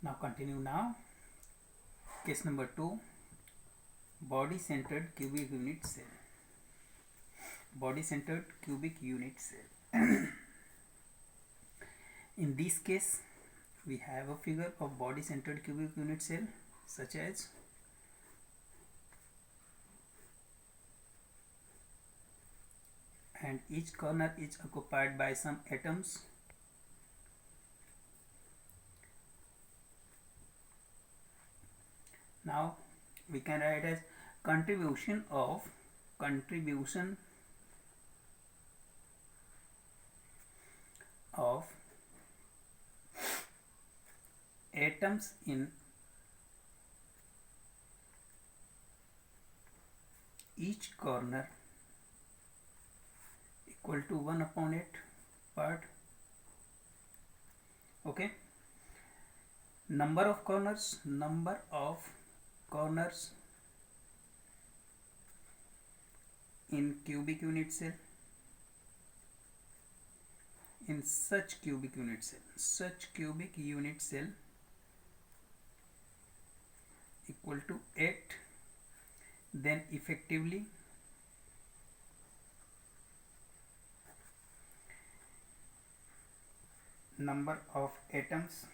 Now continue now. Case number 2, body centered cubic unit cell. Body centered cubic unit cell. In this case, we have a figure of body centered cubic unit cell such as and each corner is occupied by some atoms. Now we can write as contribution of atoms in each corner equal to 1/8 part. Okay, number of corners in cubic unit cell, in such cubic unit cell equal to 8. Then effectively number of atoms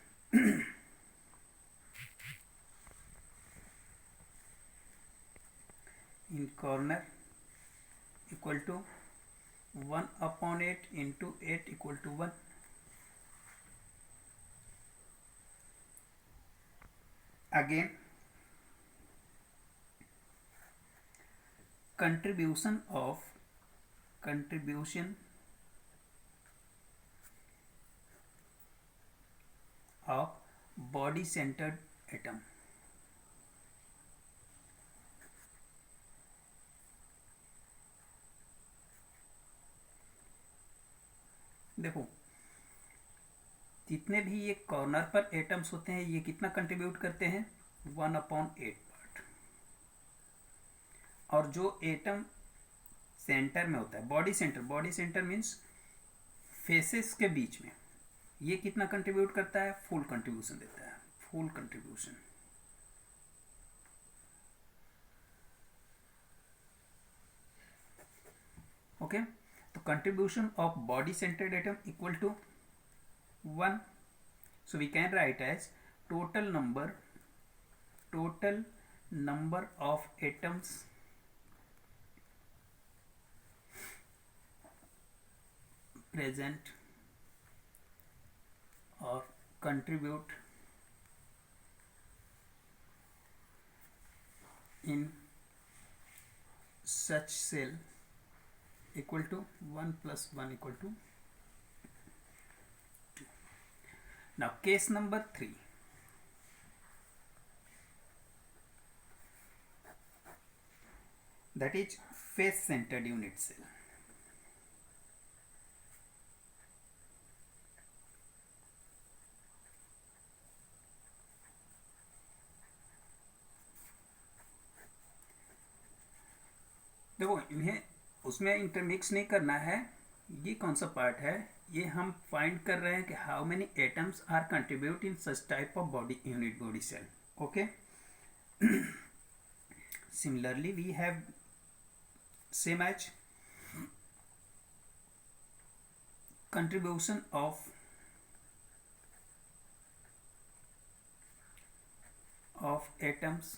in corner equal to 1/8 into 8 equal to 1. Again, contribution of body centered atom. देखो, जितने भी ये corner पर atoms होते हैं ये कितना contribute करते हैं 1/8 पार्ट, और जो एटम सेंटर में होता है बॉडी सेंटर मीन्स फेसेस के बीच में, ये कितना कंट्रीब्यूट करता है, फुल कंट्रीब्यूशन देता है, फुल कंट्रीब्यूशन. ओके, तो contribution of body centered atom equal to 1. So we can write as total number of atoms present or contribute in such cell equal to 1 plus 1 equal to 2. Now case number 3. That is face centered unit cell. देखो, इन्हें उसमें intermix नहीं करना है. ये कौन सा part है, ये हम फाइंड कर रहे हैं कि how many atoms are contribute in such type of body cell. Okay, similarly we have same as contribution of atoms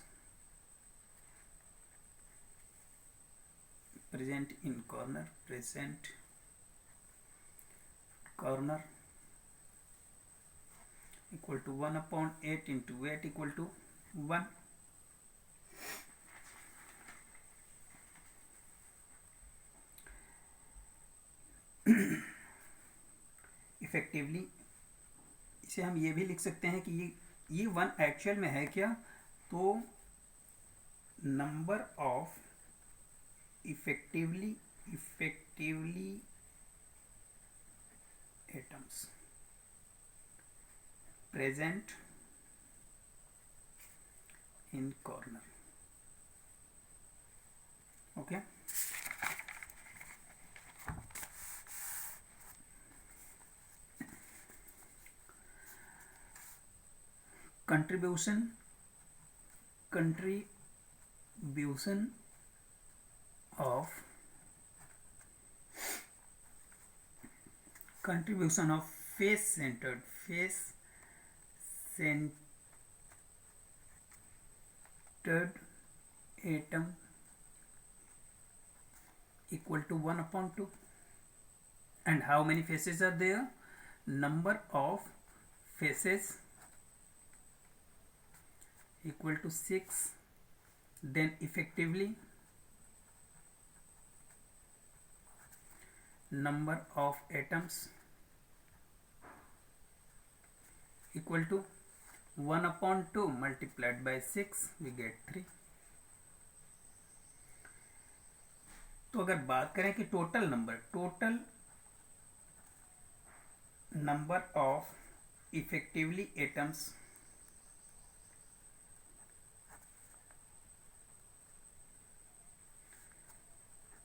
present in corner equal to 1/8 into 8 equal to 1. Effectively इसे हम ये भी लिख सकते हैं कि ये 1 एक्चुअल में है क्या, तो number of effectively atoms present in corner. Okay, contribution of face centered atom equal to 1/2. And how many faces are there? Number of faces equal to 6. Then effectively number of atoms equal to 1/2 multiplied by 6, we get 3. तो अगर बात करें कि total number of effectively atoms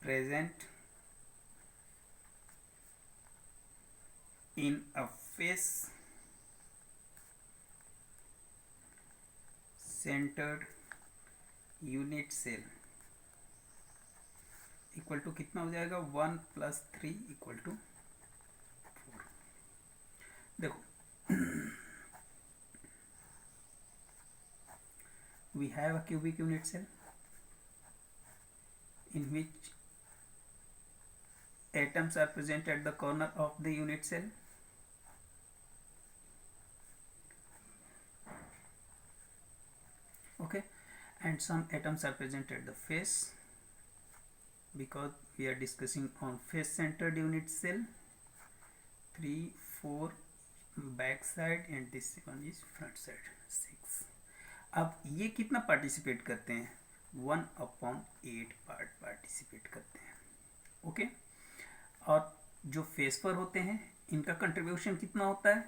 present in a face centered unit cell equal to कितना हो जाएगा? 1 + 3 = 4. देखो we have a cubic unit cell in which atoms are present at the corner of the unit cell. Okay, and some atoms are present at the face, because we are discussing on face centered unit cell. 3, 4 back side and this one is front side. 6. अब ये कितना participate करते हैं? 1/8 participate करते हैं. Okay, और जो face पर होते हैं इनका कंट्रीब्यूशन कितना होता है?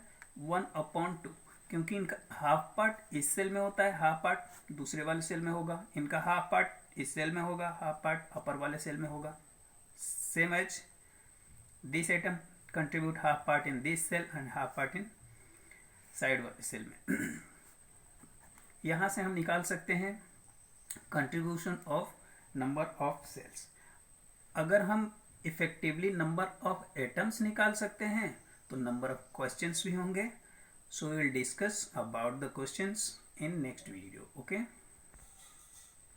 1/2, क्योंकि इनका हाफ पार्ट इस सेल में होता है, हाफ पार्ट दूसरे वाले सेल में होगा. इनका हाफ पार्ट इस सेल में होगा, हाफ पार्ट अपर वाले सेल में होगा. Same as this atom contribute half part in this cell and half part in side वाले सेल में. यहां से हम निकाल सकते हैं contribution of number of cells. अगर हम इफेक्टिवली नंबर ऑफ एटम्स निकाल सकते हैं तो नंबर ऑफ क्वेश्चंस भी होंगे. So we will discuss about the questions in next video. Okay.